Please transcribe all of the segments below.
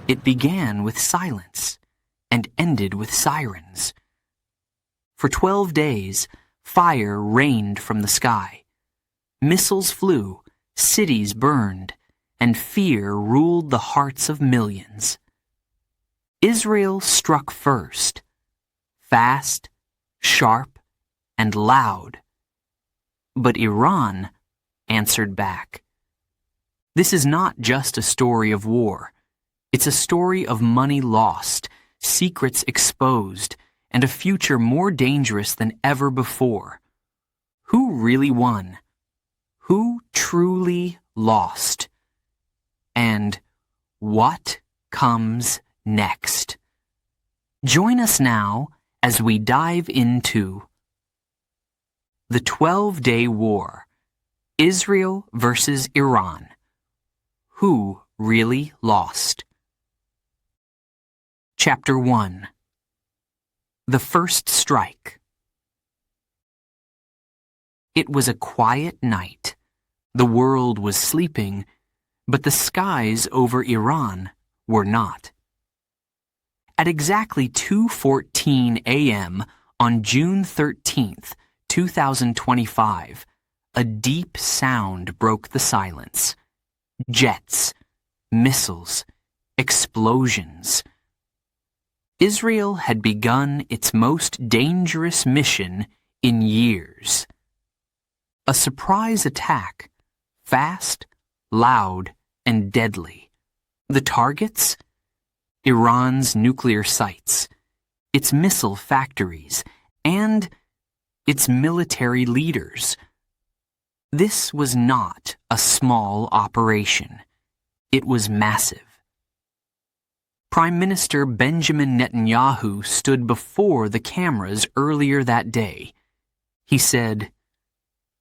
It began with silence and ended with sirens. For 12 days, fire rained from the sky. Missiles flew, cities burned, and fear ruled the hearts of millions. Israel struck first, fast, sharp, and loud. But Iran answered back. This is not just a story of war. It's a story of money lost, secrets exposed, and a future more dangerous than ever before. Who really won? Who truly lost? And what comes next? Join us now as we dive into the 12-Day War, Israel versus Iran. Who really lost? Chapter 1. The First Strike. It was a quiet night. The world was sleeping, but the skies over Iran were not. At exactly 2:14 a.m. on June 13th, 2025, a deep sound broke the silence. Jets, missiles, explosions. Israel had begun its most dangerous mission in years. A surprise attack, fast, loud, and deadly. The targets? Iran's nuclear sites, its missile factories, and its military leaders. This was not a small operation. It was massive. Prime Minister Benjamin Netanyahu stood before the cameras earlier that day. He said,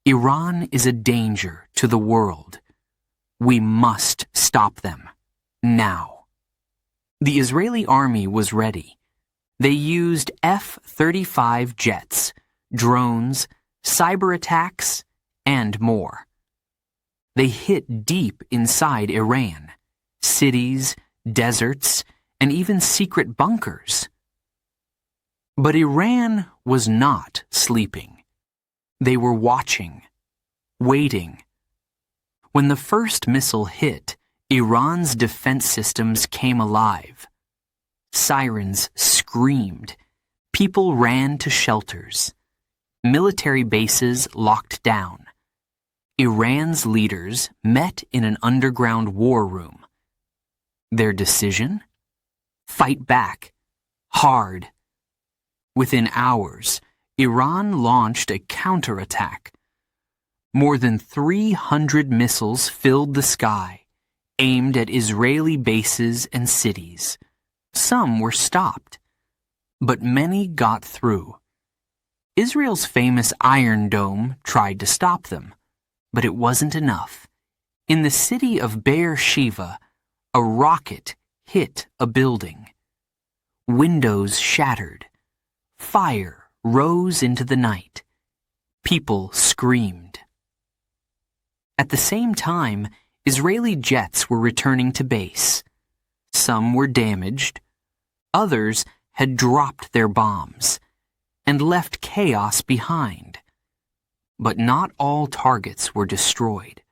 "Iran is a danger to the world. We must stop them, now." The Israeli army was ready. They used F-35 jets, drones, cyber attacks, and more. They hit deep inside Iran, cities, deserts, and even secret bunkers. But Iran was not sleeping. They were watching, waiting. When the first missile hit, Iran's defense systems came alive. Sirens screamed. People ran to shelters. Military bases locked down. Iran's leaders met in an underground war room. Their decision? Fight back. Hard. Within hours, Iran launched a counterattack. More than 300 missiles filled the sky, aimed at Israeli bases and cities. Some were stopped, but many got through. Israel's famous Iron Dome tried to stop them, but it wasn't enough. In the city of Beersheba, a rocket hit a building. Windows shattered. Fire rose into the night. People screamed. At the same time, Israeli jets were returning to base. Some were damaged. Others had dropped their bombs and left chaos behind. But not all targets were destroyed.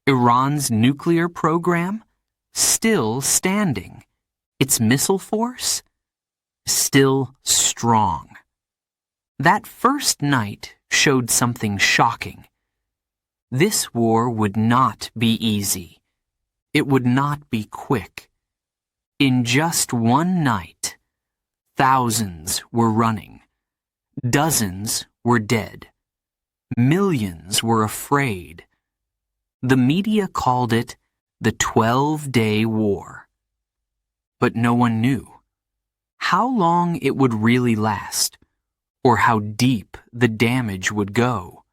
Iran's nuclear program? Still standing. Its missile force? Still strong. That first night showed something shocking. This war would not be easy. It would not be quick. In just one night, thousands were running. Dozens were dead. Millions were afraid. The media called it the 12-Day War. But no one knew how long it would really last, or how deep the damage would go.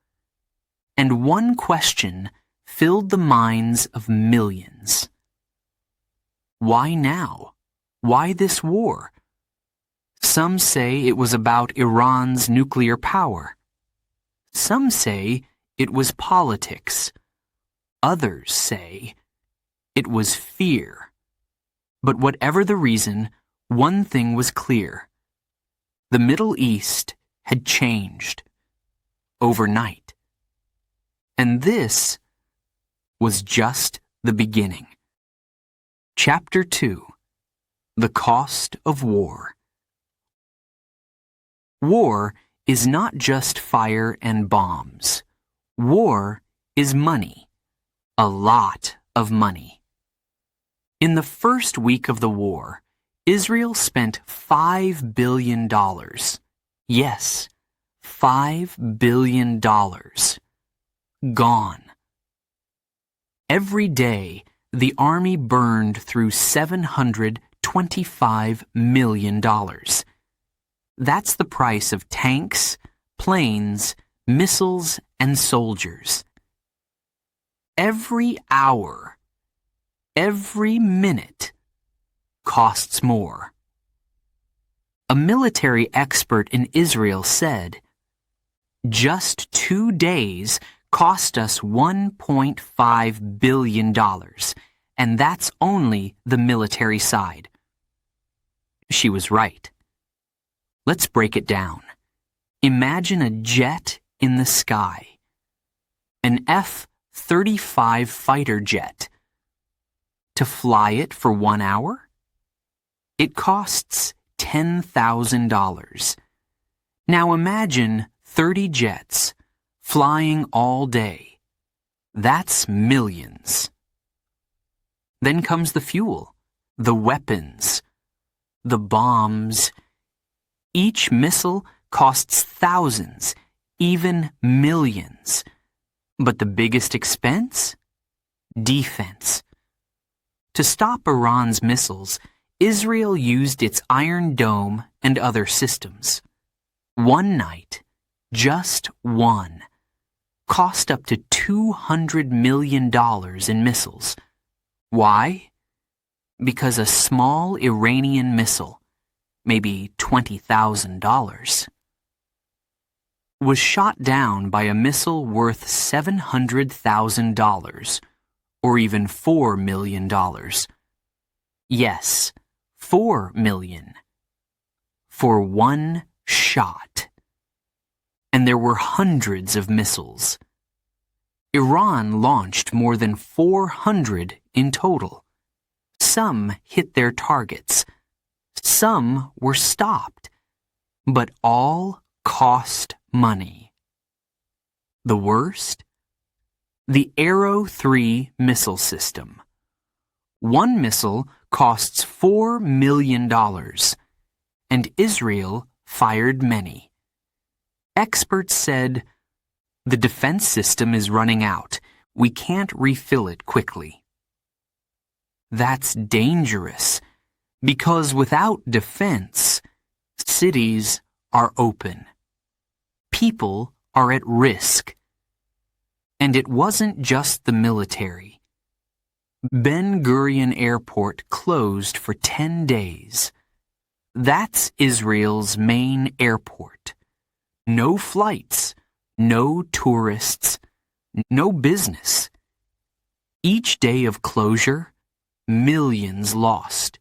And one question filled the minds of millions. Why now? Why this war? Some say it was about Iran's nuclear power. Some say it was politics. Others say it was fear. But whatever the reason, one thing was clear. The Middle East had changed overnight. And this was just the beginning. Chapter 2: The Cost of War. War is not just fire and bombs. War is money. A lot of money. In the first week of the war, Israel spent $5 billion. Yes, $5 billion. Gone. Every day, the army burned through $725 million. That's the price of tanks, planes, missiles, and soldiers. Every hour, every minute, costs more. A military expert in Israel said, "Just 2 days cost us $1.5 billion, and that's only the military side." She was right. Let's break it down. Imagine a jet in the sky. An F-35 fighter jet. To fly it for 1 hour? It costs $10,000. Now imagine 30 jets flying all day. That's millions. Then comes the fuel, the weapons, the bombs. Each missile costs thousands, even millions. But the biggest expense? Defense. To stop Iran's missiles, Israel used its Iron Dome and other systems. One night, just one, cost up to $200 million in missiles. Why? Because a small Iranian missile, maybe $20,000, was shot down by a missile worth $700,000, or even $4 million. Yes, $4 million. For one shot. And there were hundreds of missiles. Iran launched more than 400 in total. Some hit their targets. Some were stopped. But all cost money. The worst? The Arrow 3 missile system. One missile costs $4 million, and Israel fired many. Experts said, "The defense system is running out. We can't refill it quickly." That's dangerous, because without defense, cities are open. People are at risk. And it wasn't just the military. Ben Gurion Airport closed for 10 days. That's Israel's main airport. No flights, no tourists, no business. Each day of closure, millions lost.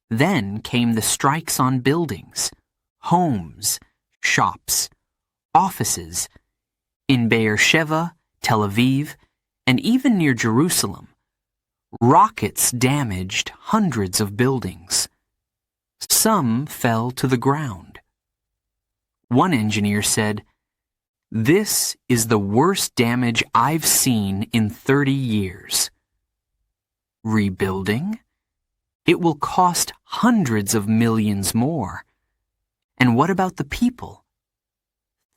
Then came the strikes on buildings, homes, shops, offices, in Beersheba, Tel Aviv, and even near Jerusalem. Rockets damaged hundreds of buildings. Some fell to the ground. One engineer said, "This is the worst damage I've seen in 30 years." Rebuilding? It will cost hundreds of millions more. And what about the people?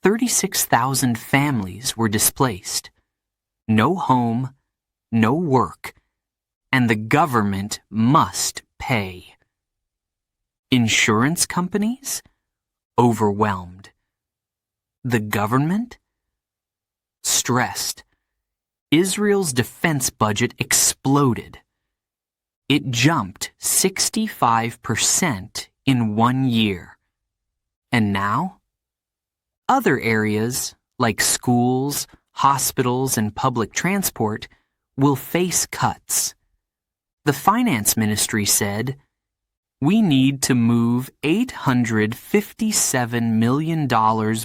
36,000 families were displaced. No home, no work, and the government must pay. Insurance companies? Overwhelmed. The government? Stressed. Israel's defense budget exploded. It jumped 65% in 1 year. And now? Other areas, like schools, hospitals, and public transport, will face cuts. The finance ministry said, "We need to move $857 million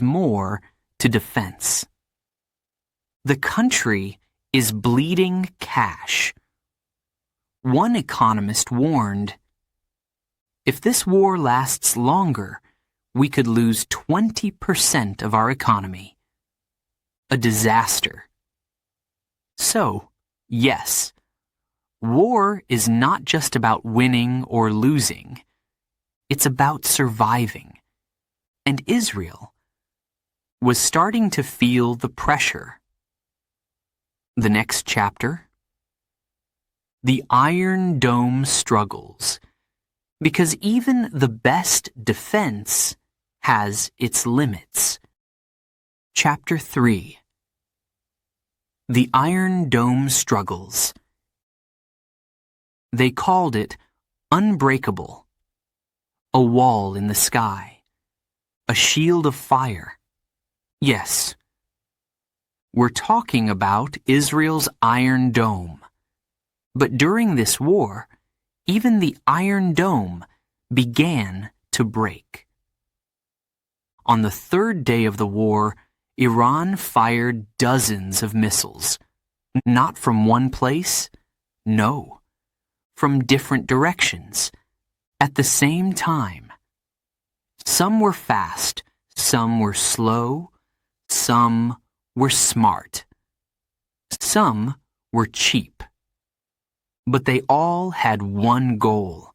more to defense." The country is bleeding cash. One economist warned, "If this war lasts longer, we could lose 20% of our economy." A disaster. So, yes, war is not just about winning or losing. It's about surviving. And Israel was starting to feel the pressure. The next chapter. The Iron Dome struggles, because even the best defense has its limits. Chapter 3. The Iron Dome struggles. They called it unbreakable, a wall in the sky, a shield of fire. Yes, we're talking about Israel's Iron Dome. But during this war, even the Iron Dome began to break. On the third day of the war, Iran fired dozens of missiles. Not from one place, no, from different directions, at the same time. Some were fast, some were slow, some were smart, some were cheap. But they all had one goal: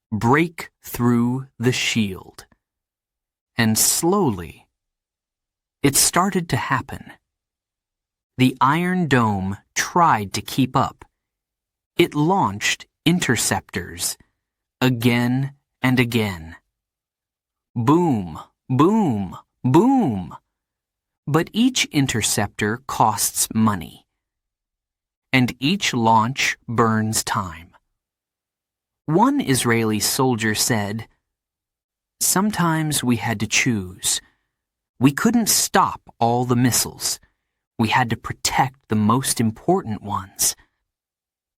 break through the shield. And slowly, it started to happen. The Iron Dome tried to keep up. It launched interceptors again and again. Boom, boom, boom. But each interceptor costs money. And each launch burns time. One Israeli soldier said, "Sometimes we had to choose. We couldn't stop all the missiles. We had to protect the most important ones."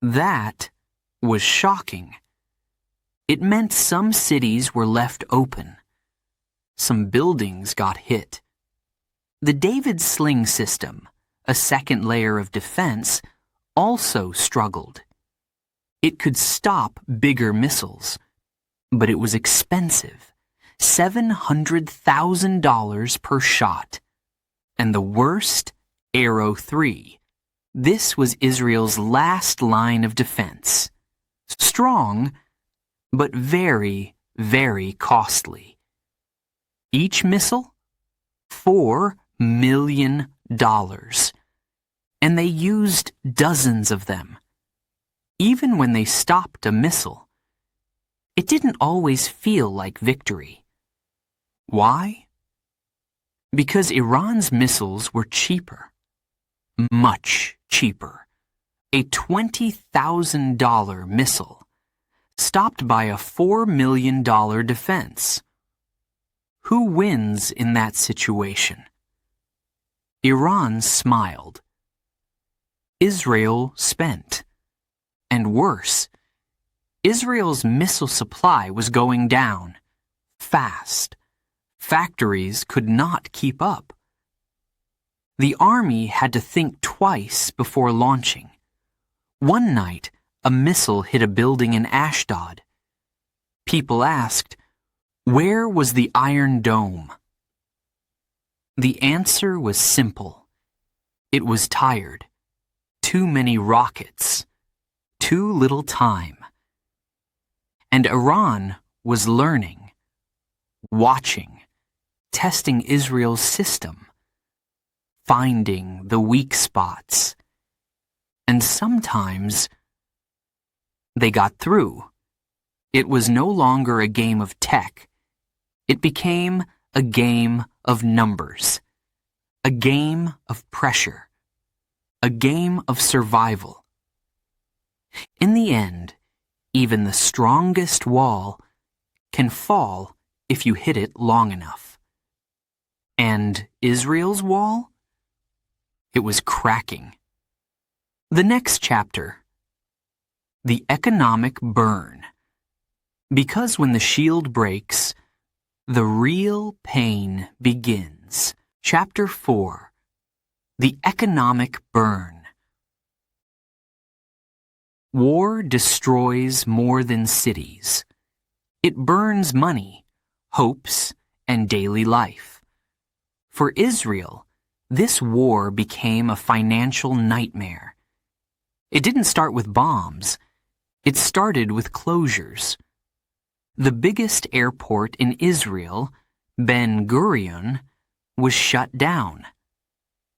That was shocking. It meant some cities were left open. Some buildings got hit. The David sling system, a second layer of defense, also struggled. It could stop bigger missiles, but it was expensive. $700,000 per shot. And the worst, Arrow 3. This was Israel's last line of defense. Strong, but very, very costly. Each missile? $4 million. And they used dozens of them. Even when they stopped a missile, it didn't always feel like victory. Why? Because Iran's missiles were cheaper. Much cheaper. A $20,000 missile stopped by a $4 million defense. Who wins in that situation? Iran smiled. Israel spent. And worse, Israel's missile supply was going down, fast. Factories could not keep up. The army had to think twice before launching. One night, a missile hit a building in Ashdod. People asked, where was the Iron Dome? The answer was simple. It was tired. Too many rockets. Too little time. And Iran was learning, watching, testing Israel's system, finding the weak spots. And sometimes they got through. It was no longer a game of tech. It became a game of numbers, a game of pressure, a game of survival. In the end, even the strongest wall can fall if you hit it long enough. And Israel's wall? It was cracking. The next chapter. The economic burn. Because when the shield breaks, the real pain begins. Chapter 4. The economic burn. War destroys more than cities. It burns money, hopes, and daily life. For Israel, this war became a financial nightmare. It didn't start with bombs. It started with closures. The biggest airport in Israel, Ben Gurion, was shut down.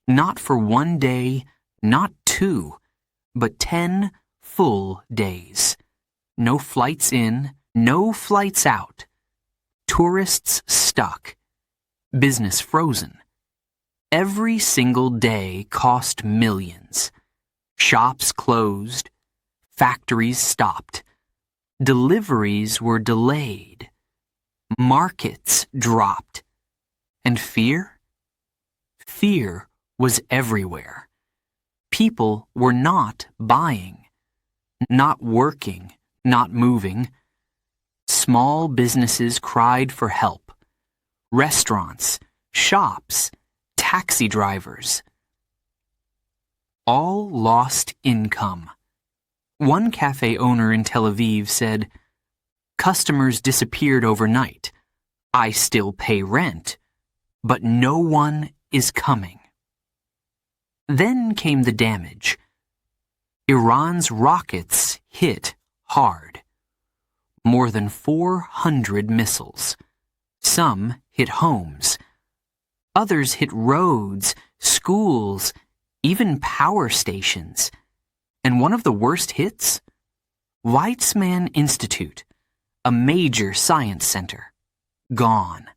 Not for 1 day, not 2, but 10 full days. No flights in, no flights out. Tourists stuck. Business frozen. Every single day cost millions. Shops closed. Factories stopped. Deliveries were delayed. Markets dropped. And fear? Fear was everywhere. People were not buying, not working, not moving. Small businesses cried for help. Restaurants, shops, taxi drivers. All lost income. One cafe owner in Tel Aviv said, "Customers disappeared overnight. I still pay rent, but no one is coming." Then came the damage. Iran's rockets hit hard. More than 400 missiles. Some hit homes. Others hit roads, schools, even power stations. And one of the worst hits? Weizmann Institute, a major science center. Gone.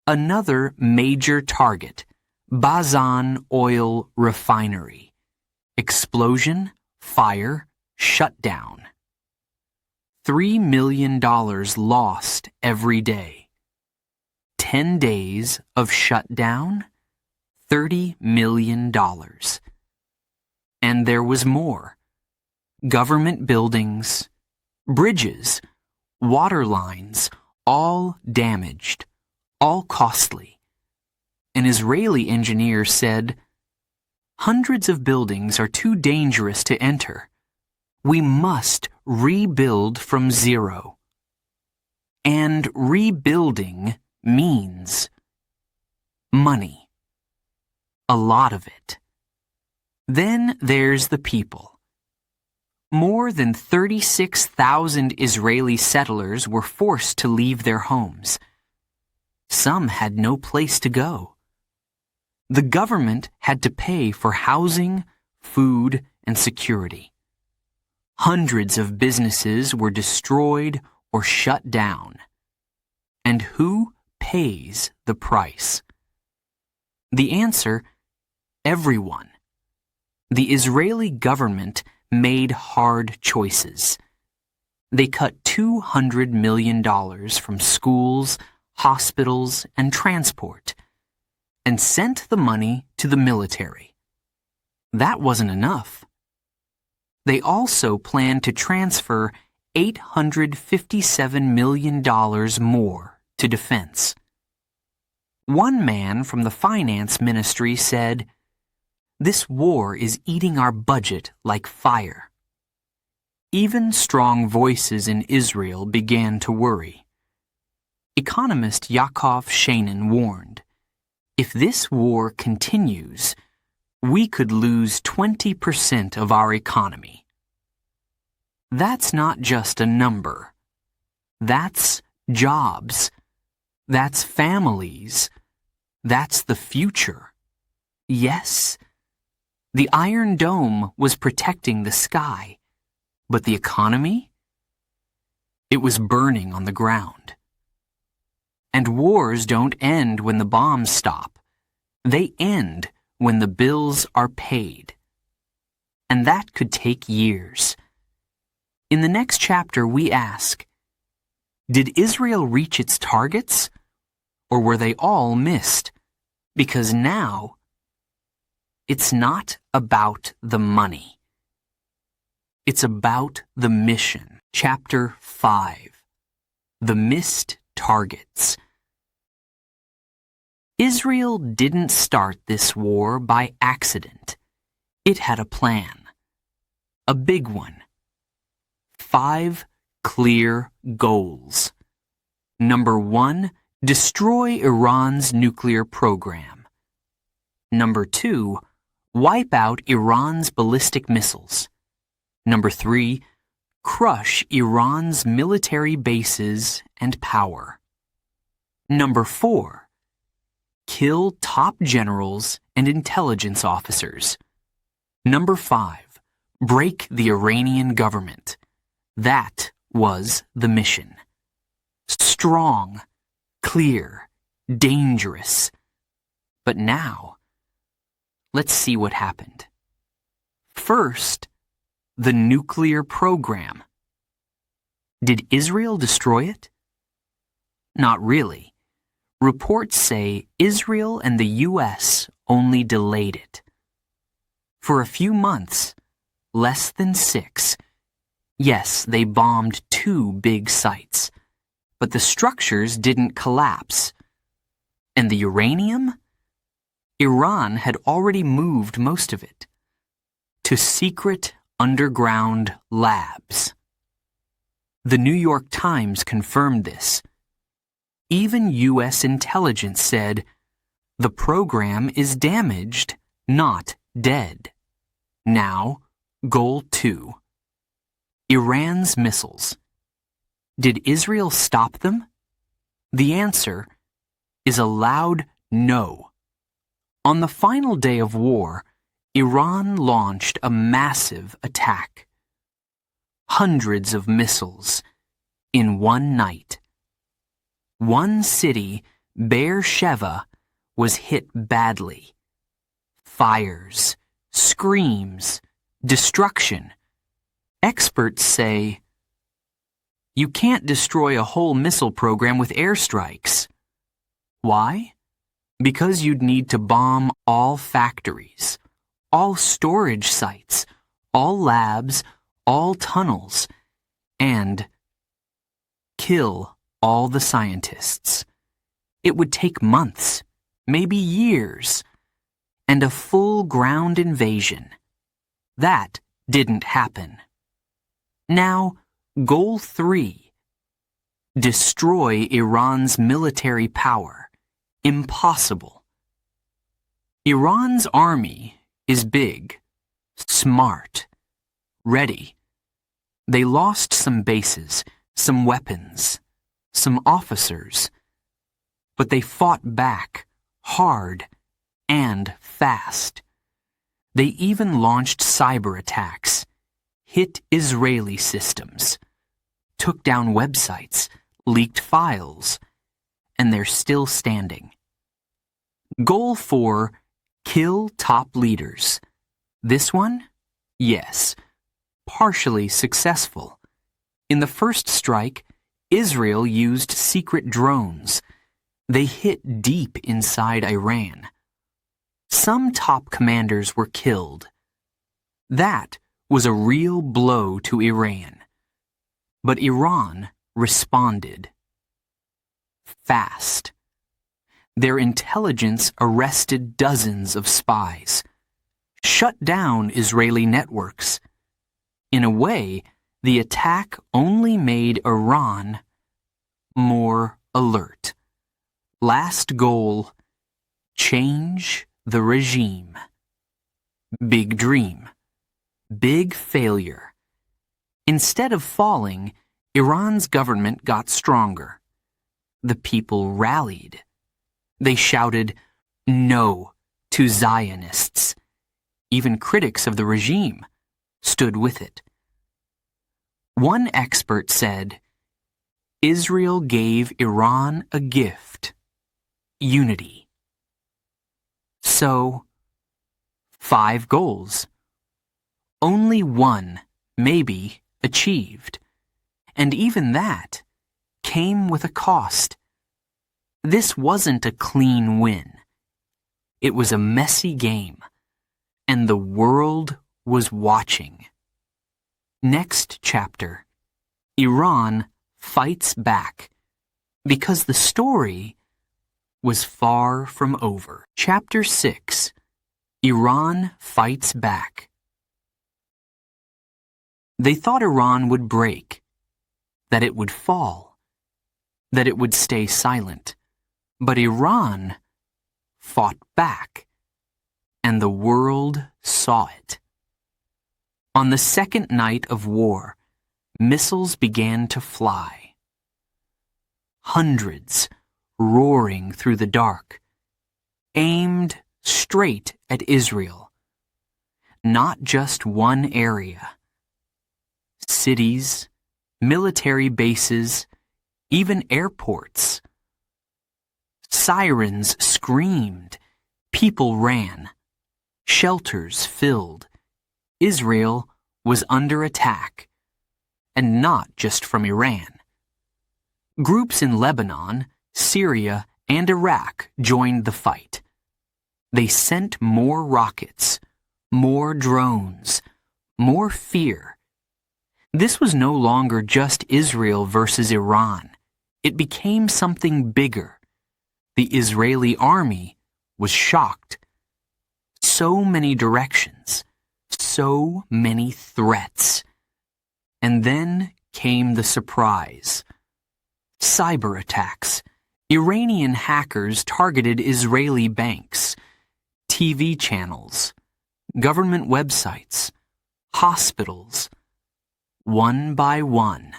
Another major target, Bazan Oil Refinery. Explosion, fire, shutdown. $3 million lost every day. 10 days of shutdown, $30 million. And there was more. Government buildings, bridges, water lines, all damaged, all costly. An Israeli engineer said, "Hundreds of buildings are too dangerous to enter. We must rebuild from zero." And rebuilding means money. A lot of it. Then there's the people. More than 36,000 Israeli settlers were forced to leave their homes. Some had no place to go. The government had to pay for housing, food, and security. Hundreds of businesses were destroyed or shut down. And who pays the price? The answer, everyone. The Israeli government made hard choices. They cut $200 million from schools, hospitals, and transport, and sent the money to the military. That wasn't enough. They also planned to transfer $857 million more to defense. One man from the finance ministry said, "This war is eating our budget like fire." Even strong voices in Israel began to worry. Economist Yaakov Sheinin warned, "If this war continues, we could lose 20% of our economy." That's not just a number. That's jobs. That's families. That's the future. Yes, the Iron Dome was protecting the sky, but the economy? It was burning on the ground. And wars don't end when the bombs stop. They end when the bills are paid. And that could take years. In the next chapter, we ask, did Israel reach its targets? Or were they all missed? Because now, it's not about the money. It's about the mission. Chapter 5. The Missed Targets. Israel didn't start this war by accident. It had a plan. A big one. 5 clear goals. Number 1, destroy Iran's nuclear program. Number 2, wipe out Iran's ballistic missiles. Number 3, crush Iran's military bases and power. Number 4, kill top generals and intelligence officers. Number 5, break the Iranian government. That was the mission. Strong, clear, dangerous. But now, let's see what happened. First, the nuclear program. Did Israel destroy it? Not really. Reports say Israel and the U.S. only delayed it. For a few months, less than 6, yes, they bombed 2 big sites, but the structures didn't collapse. And the uranium? Iran had already moved most of it to secret underground labs. The New York Times confirmed this. Even U.S. intelligence said, the program is damaged, not dead. Now, Goal 2. Iran's missiles. Did Israel stop them? The answer is a loud no. On the final day of war, Iran launched a massive attack. Hundreds of missiles in one night. One city, Beersheba, was hit badly. Fires, screams, destruction. Experts say, you can't destroy a whole missile program with airstrikes. Why? Because you'd need to bomb all factories, all storage sites, all labs, all tunnels, and kill all the scientists. It would take months, maybe years, and a full ground invasion. That didn't happen. Now, Goal 3. Destroy Iran's military power. Impossible. Iran's army is big, smart, ready. They lost some bases, some weapons, some officers, but they fought back hard and fast. They even launched cyber attacks, hit Israeli systems, took down websites, leaked files, and they're still standing. Goal 4, kill top leaders. This one? Yes, partially successful. In the first strike, Israel used secret drones. They hit deep inside Iran. Some top commanders were killed. That was a real blow to Iran. But Iran responded. Fast. Their intelligence arrested dozens of spies, shut down Israeli networks. In a way, the attack only made Iran more alert. Last goal, change the regime. Big dream. Big failure. Instead of falling, Iran's government got stronger. The people rallied. They shouted, no to Zionists. Even critics of the regime stood with it. One expert said, Israel gave Iran a gift, unity. So, 5 goals. Only 1, maybe, achieved. And even that came with a cost. This wasn't a clean win. It was a messy game, and the world was watching. Next chapter. Iran fights back because the story was far from over. Chapter 6. Iran fights back. They thought Iran would break, that it would fall, that it would stay silent. But Iran fought back, and the world saw it. On the second night of war, missiles began to fly. Hundreds roaring through the dark, aimed straight at Israel. Not just one area. Cities, military bases, even airports. Sirens screamed. People ran. Shelters filled. Israel was under attack. And not just from Iran. Groups in Lebanon, Syria, and Iraq joined the fight. They sent more rockets, more drones, more fear. This was no longer just Israel versus Iran. It became something bigger. The Israeli army was shocked. So many directions, so many threats. And then came the surprise. Cyber attacks. Iranian hackers targeted Israeli banks, TV channels, government websites, hospitals. One by one,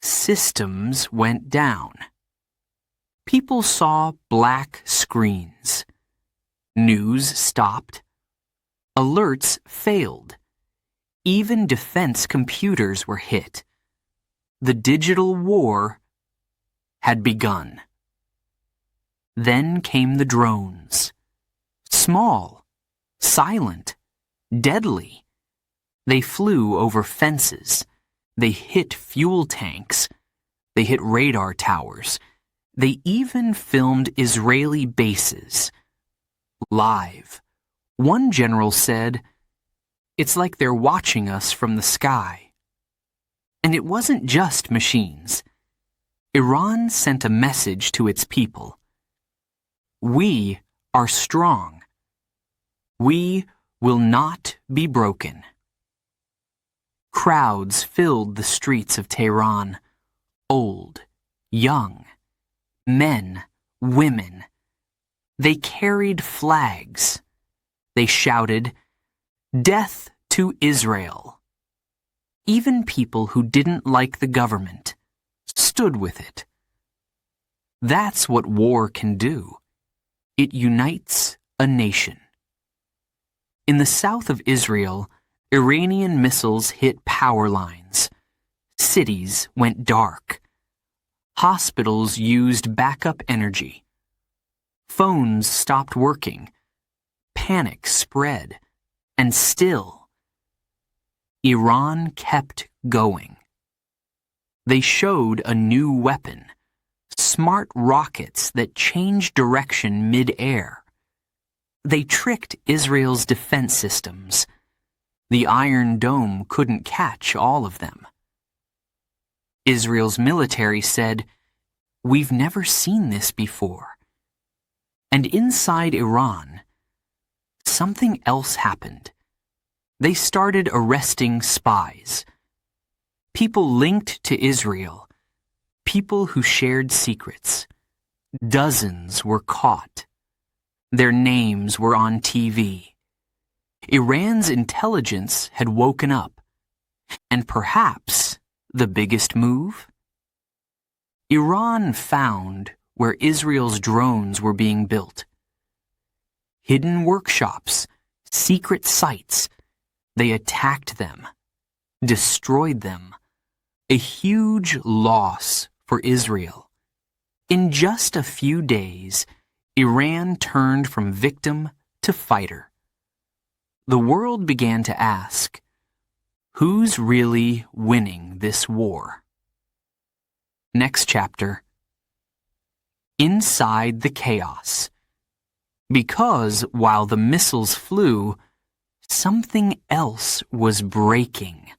systems went down. People saw black screens. News stopped. Alerts failed. Even defense computers were hit. The digital war had begun. Then came the drones. Small, silent, deadly. They flew over fences. They hit fuel tanks. They hit radar towers. They even filmed Israeli bases. Live. One general said, "It's like they're watching us from the sky." And it wasn't just machines. Iran sent a message to its people. We are strong. We will not be broken. Crowds filled the streets of Tehran. Old, young, men, women. They carried flags. They shouted, "Death to Israel." Even people who didn't like the government stood with it. That's what war can do. It unites a nation. In the south of Israel, Iranian missiles hit power lines. Cities went dark. Hospitals used backup energy. Phones stopped working. Panic spread. And still, Iran kept going. They showed a new weapon, smart rockets that changed direction mid-air. They tricked Israel's defense systems. The Iron Dome couldn't catch all of them. Israel's military said, "We've never seen this before." And inside Iran, something else happened. They started arresting spies. People linked to Israel. People who shared secrets. Dozens were caught. Their names were on TV. Iran's intelligence had woken up. And perhaps the biggest move? Iran found where Israel's drones were being built. Hidden workshops, secret sites. They attacked them, destroyed them. A huge loss for Israel. In just a few days, Iran turned from victim to fighter. The world began to ask, who's really winning this war? Next chapter. Inside the chaos. Because while the missiles flew, something else was breaking.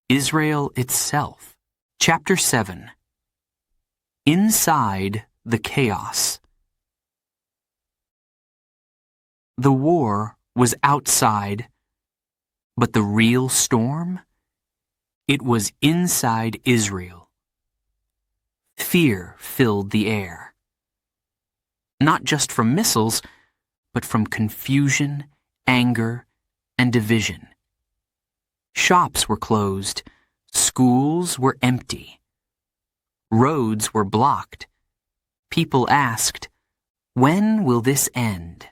Israel itself. Chapter 7. Inside the chaos. The war was outside, but the real storm? It was inside Israel. Fear filled the air. Not just from missiles, but from confusion, anger, and division. Shops were closed. Schools were empty. Roads were blocked. People asked, "When will this end?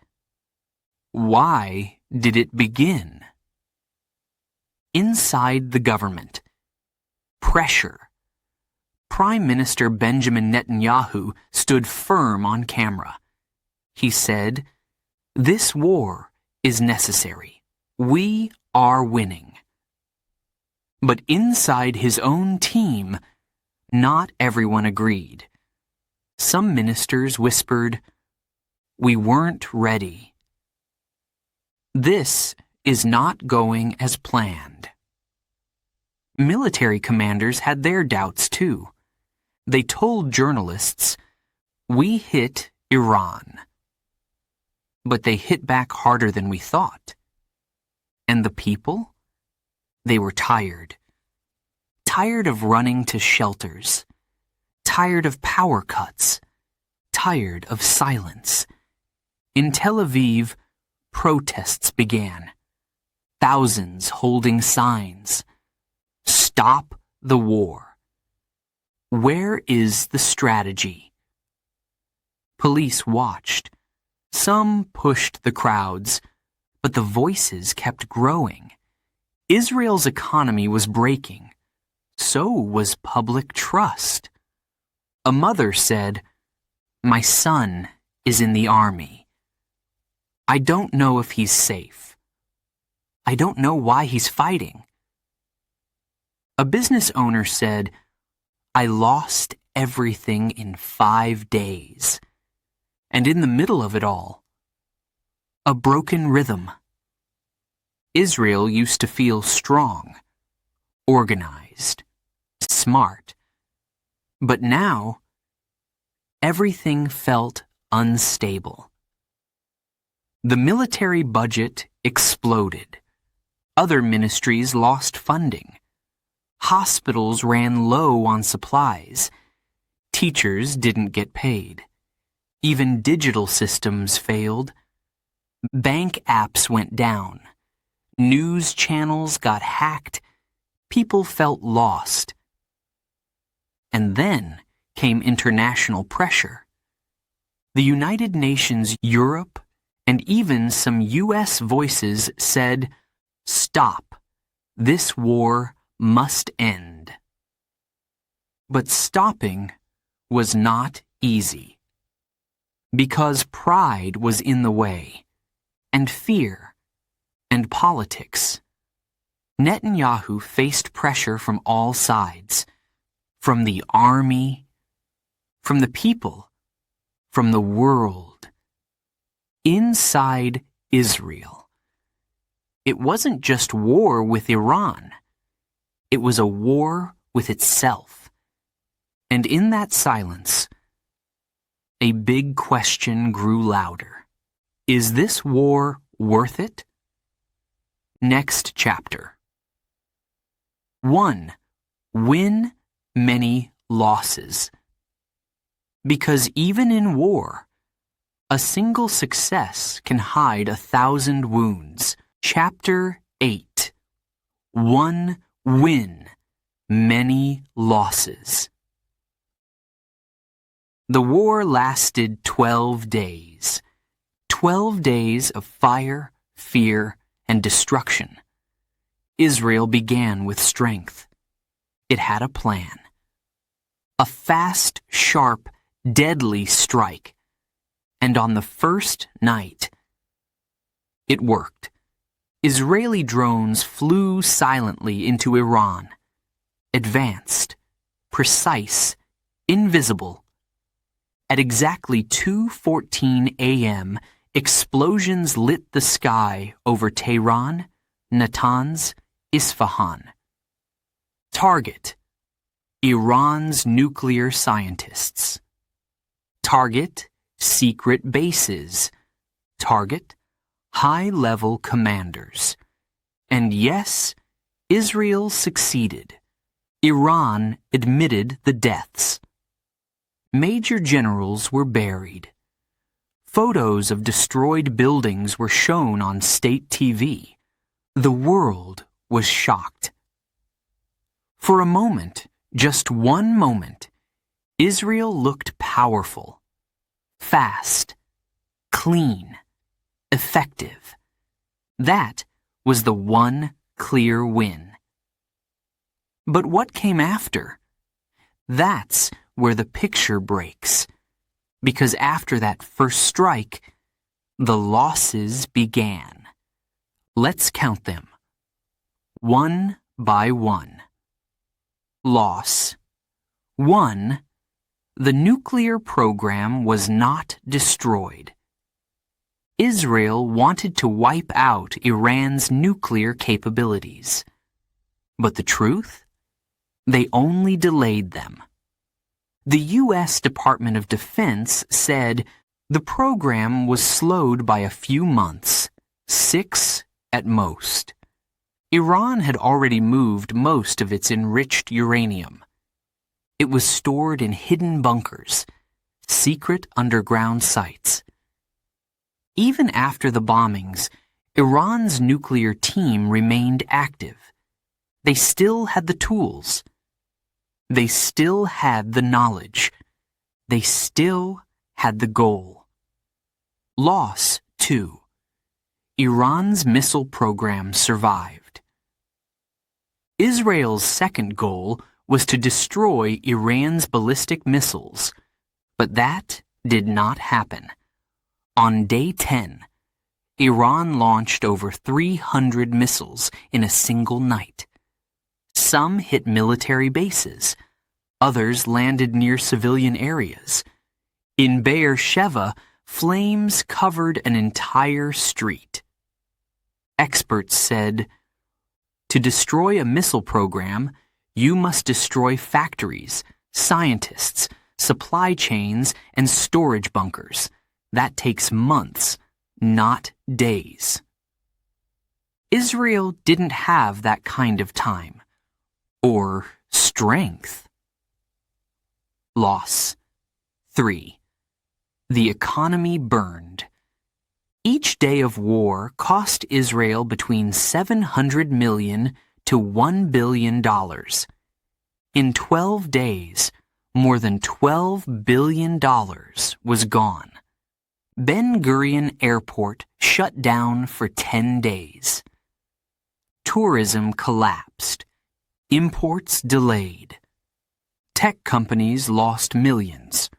Why did it begin?" Inside the government. Pressure. Prime Minister Benjamin Netanyahu stood firm on camera. He said, "This war is necessary. We are winning." But inside his own team, not everyone agreed. Some ministers whispered, "We weren't ready." This is not going as planned. Military commanders had their doubts too. They told journalists, "We hit Iran." But they hit back harder than we thought. And the people? They were tired. Tired of running to shelters. Tired of power cuts. Tired of silence. In Tel Aviv, protests began. Thousands holding signs. Stop the war. Where is the strategy? Police watched. Some pushed the crowds, but the voices kept growing. Israel's economy was breaking. So was public trust. A mother said, "My son is in the army. I don't know if he's safe. I don't know why he's fighting." A business owner said, "I lost everything in 5 days." And in the middle of it all, a broken rhythm. Israel used to feel strong, organized, smart. But now, everything felt unstable. The military budget exploded. Other ministries lost funding. Hospitals ran low on supplies. Teachers didn't get paid. Even digital systems failed. Bank apps went down. News channels got hacked. People felt lost. And then came international pressure. The United Nations, Europe, and even some U.S. voices said, "Stop. This war must end." But stopping was not easy. Because pride was in the way, and fear, and politics. Netanyahu faced pressure from all sides, from the army, from the people, from the world. Inside Israel. It wasn't just war with Iran. It was a war with itself. And in that silence, a big question grew louder. Is this war worth it? Next chapter. 1. Win many losses. Because even in war, a single success can hide 1,000 wounds. Chapter 8. 1 win, many losses. The war lasted 12 days. 12 days of fire, fear, and destruction. Israel began with strength. It had a plan. A fast, sharp, deadly strike. And on the first night, it worked. Israeli drones flew silently into Iran. Advanced, precise, invisible. At exactly 2:14 a.m., explosions lit the sky over Tehran, Natanz, Isfahan. Target: Iran's nuclear scientists. Target: secret bases. Target: high-level commanders. And yes, Israel succeeded. Iran admitted the deaths. Major generals were buried. Photos of destroyed buildings were shown on state TV. The world was shocked. For a moment, just one moment, Israel looked powerful, fast, clean, effective. That was the one clear win. But what came after? That's where the picture breaks. Because after that first strike, the losses began. Let's count them. One by one. Loss. 1. The nuclear program was not destroyed. Israel wanted to wipe out Iran's nuclear capabilities. But the truth? They only delayed them. The U.S. Department of Defense said the program was slowed by a few months, 6 at most. Iran had already moved most of its enriched uranium. It was stored in hidden bunkers, secret underground sites. Even after the bombings, Iran's nuclear team remained active. They still had the tools. They still had the knowledge. They still had the goal. Loss, 2. Iran's missile program survived. Israel's second goal was to destroy Iran's ballistic missiles, but that did not happen. On day 10, Iran launched over 300 missiles in a single night. Some hit military bases. Others landed near civilian areas. In Beersheba, flames covered an entire street. Experts said, to destroy a missile program, you must destroy factories, scientists, supply chains, and storage bunkers. That takes months, not days. Israel didn't have that kind of time. Or strength. Loss. 3. The economy burned. Each day of war cost Israel between $700 million to $1 billion. In 12 days, more than $12 billion was gone. Ben Gurion Airport shut down for 10 days. Tourism collapsed. Imports delayed. Tech companies lost millions.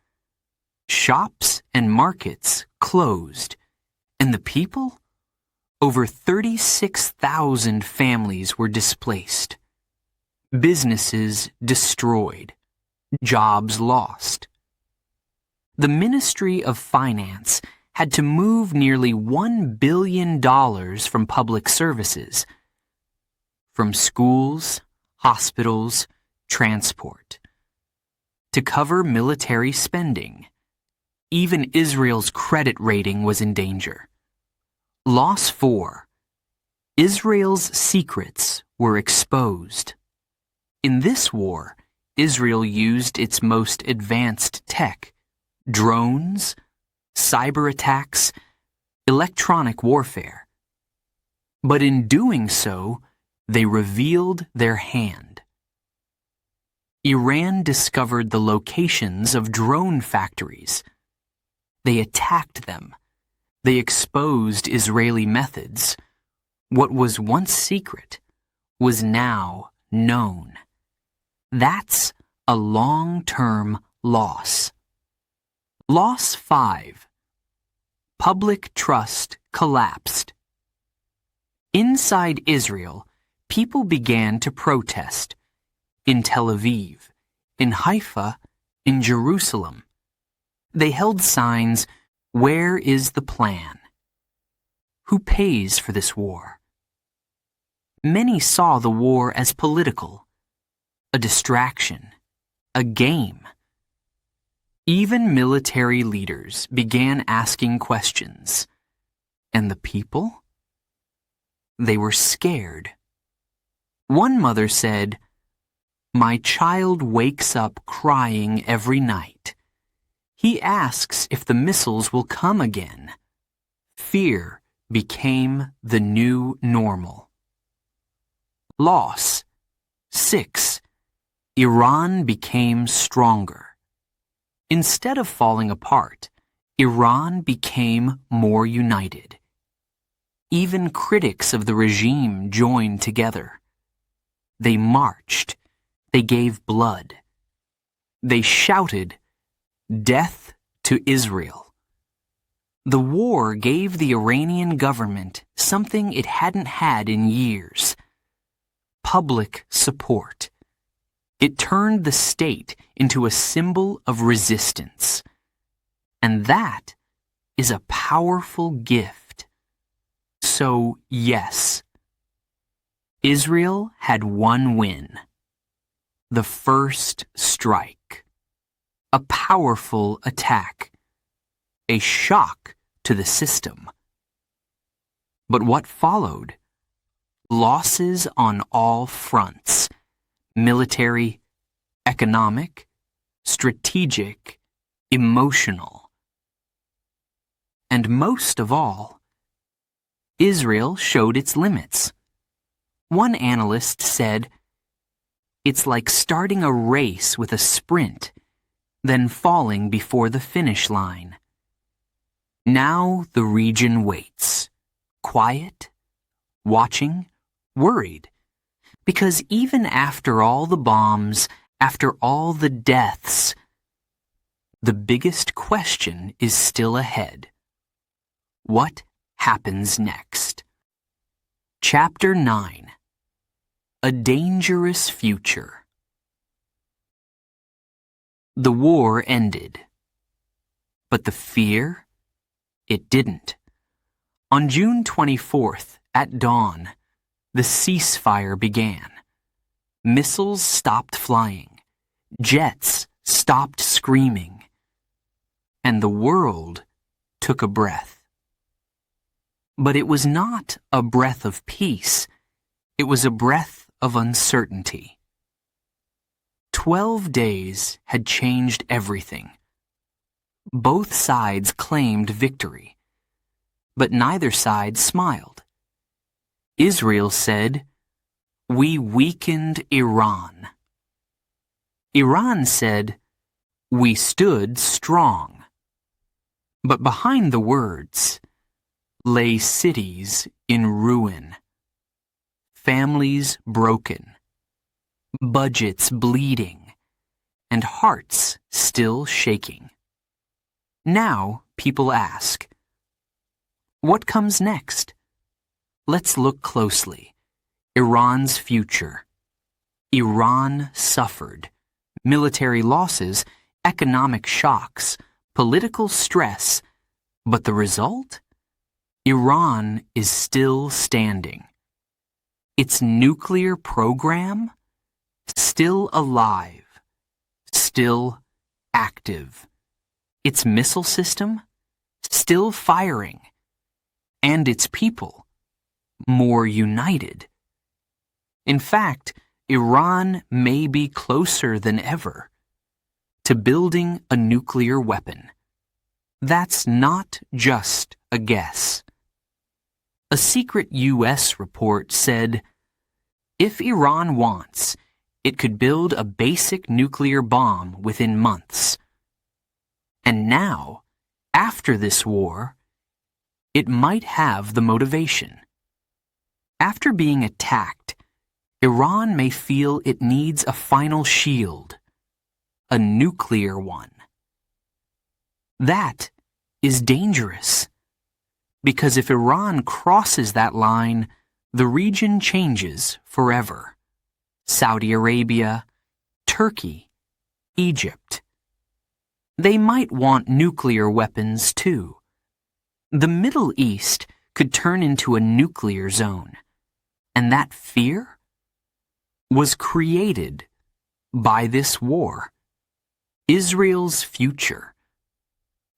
Shops and markets closed. And the people? Over 36,000 families were displaced. Businesses destroyed. Jobs lost. The Ministry of Finance had to move nearly $1 billion from public services, from schools, hospitals, transport, to cover military spending. Even Israel's credit rating was in danger. Loss 4. Israel's secrets were exposed. In this war, Israel used its most advanced tech, drones, cyber attacks, electronic warfare. But in doing so, they revealed their hand. Iran discovered the locations of drone factories. They attacked them. They exposed Israeli methods. What was once secret was now known. That's a long-term loss. Loss 5. Public trust collapsed. Inside Israel, people began to protest. In Tel Aviv, in Haifa, in Jerusalem. They held signs, "Where is the plan?" Who pays for this war? Many saw the war as political. a distraction, a game. Even military leaders began asking questions. And the people? They were scared. One mother said, "My child wakes up crying every night. He asks if the missiles will come again." Fear became the new normal. Loss. 6. Iran became stronger. Instead of falling apart, Iran became more united. Even critics of the regime joined together. They marched. They gave blood. They shouted, "Death to Israel." The war gave the Iranian government something it hadn't had in years: public support. It turned the state into a symbol of resistance. And that is a powerful gift. So, yes, Israel had one win: the first strike. A powerful attack. A shock to the system. But what followed? Losses on all fronts: military, economic, strategic, emotional. And most of all, Israel showed its limits. One analyst said, "It's like starting a race with a sprint, then falling before the finish line." Now the region waits, quiet, watching, worried, because even after all the bombs, after all the deaths, the biggest question is still ahead. What happens next? Chapter 9. A Dangerous Future. The war ended. But the fear? It didn't. On June 24th, at dawn, the ceasefire began. Missiles stopped flying. Jets stopped screaming. And the world took a breath. But it was not a breath of peace. It was a breath of uncertainty. 12 days had changed everything. Both sides claimed victory, but neither side smiled. Israel said, "We weakened Iran." Iran said, "We stood strong." But behind the words lay cities in ruin, families broken, budgets bleeding, and hearts still shaking. Now people ask, what comes next? Let's look closely. Iran's future. Iran suffered. Military losses, economic shocks, political stress. But the result? Iran is still standing. Its nuclear program? Still alive. Still active. Its missile system? Still firing. And its people? More united. In fact, Iran may be closer than ever to building a nuclear weapon. That's not just a guess. A secret U.S. report said, if Iran wants, it could build a basic nuclear bomb within months. And now, after this war, it might have the motivation. After being attacked, Iran may feel it needs a final shield, a nuclear one. That is dangerous, because if Iran crosses that line, the region changes forever. Saudi Arabia, Turkey, Egypt. They might want nuclear weapons too. The Middle East could turn into a nuclear zone, and that fear was created by this war, Israel's future.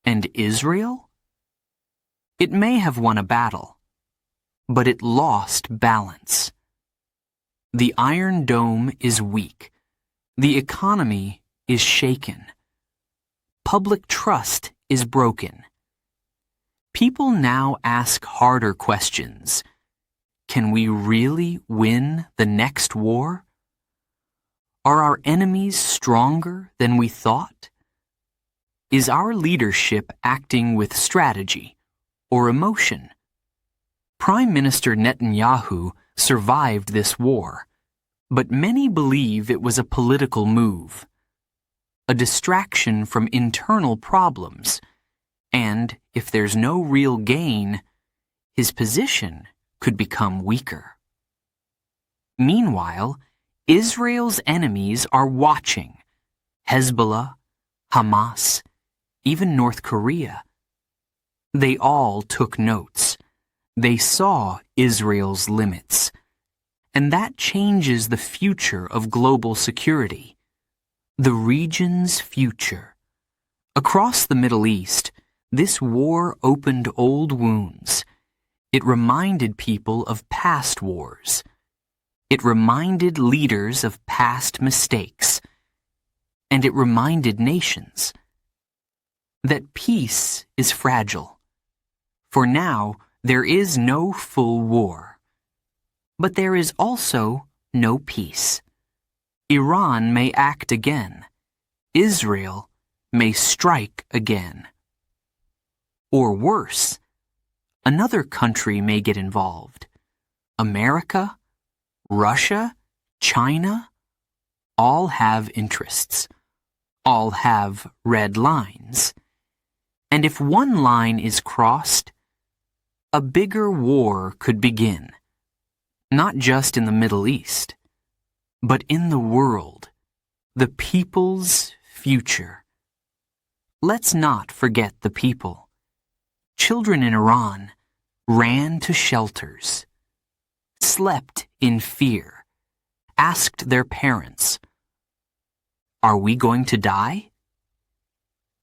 And Israel? It may have won a battle, but it lost balance. The Iron Dome is weak. The economy is shaken. Public trust is broken. People now ask harder questions. Can we really win the next war? Are our enemies stronger than we thought? Is our leadership acting with strategy or emotion? Prime Minister Netanyahu survived this war, but many believe it was a political move, a distraction from internal problems, and if there's no real gain, his position could become weaker. Meanwhile, Israel's enemies are watching. Hezbollah, Hamas, even North Korea. They all took notes. They saw Israel's limits. And that changes the future of global security. The region's future. Across the Middle East, this war opened old wounds. It reminded people of past wars. It reminded leaders of past mistakes. And it reminded nations that peace is fragile. For now, there is no full war. But there is also no peace. Iran may act again. Israel may strike again. Or worse, another country may get involved. America, Russia, China, all have interests. All have red lines. And if one line is crossed, a bigger war could begin. Not just in the Middle East, but in the world, the people's future. Let's not forget the people. Children in Iran ran to shelters, slept in fear, asked their parents, "Are we going to die?"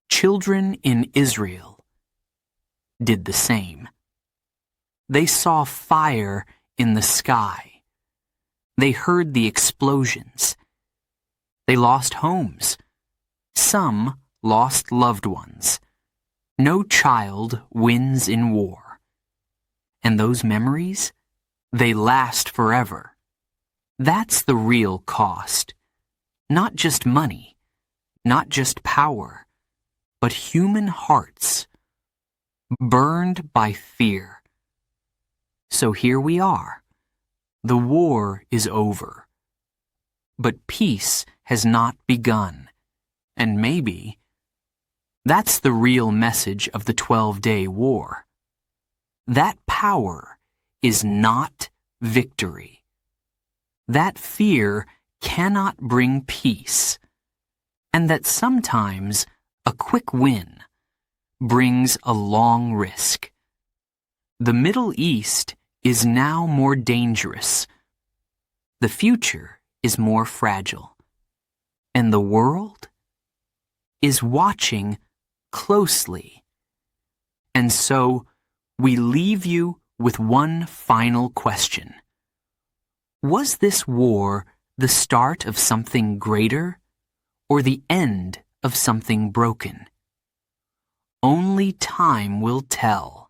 Children in Israel did the same. They saw fire in the sky. They heard the explosions. They lost homes. Some lost loved ones. No child wins in war. And those memories, they last forever. That's the real cost. Not just money, not just power, but human hearts, burned by fear. So here we are. The war is over. But peace has not begun. And maybe that's the real message of the 12-day war. That power is not victory. That fear cannot bring peace. And that sometimes a quick win brings a long risk. The Middle East is now more dangerous. The future is more fragile. And the world is watching closely. And so we leave you with one final question. Was this war the start of something greater or the end of something broken? Only time will tell.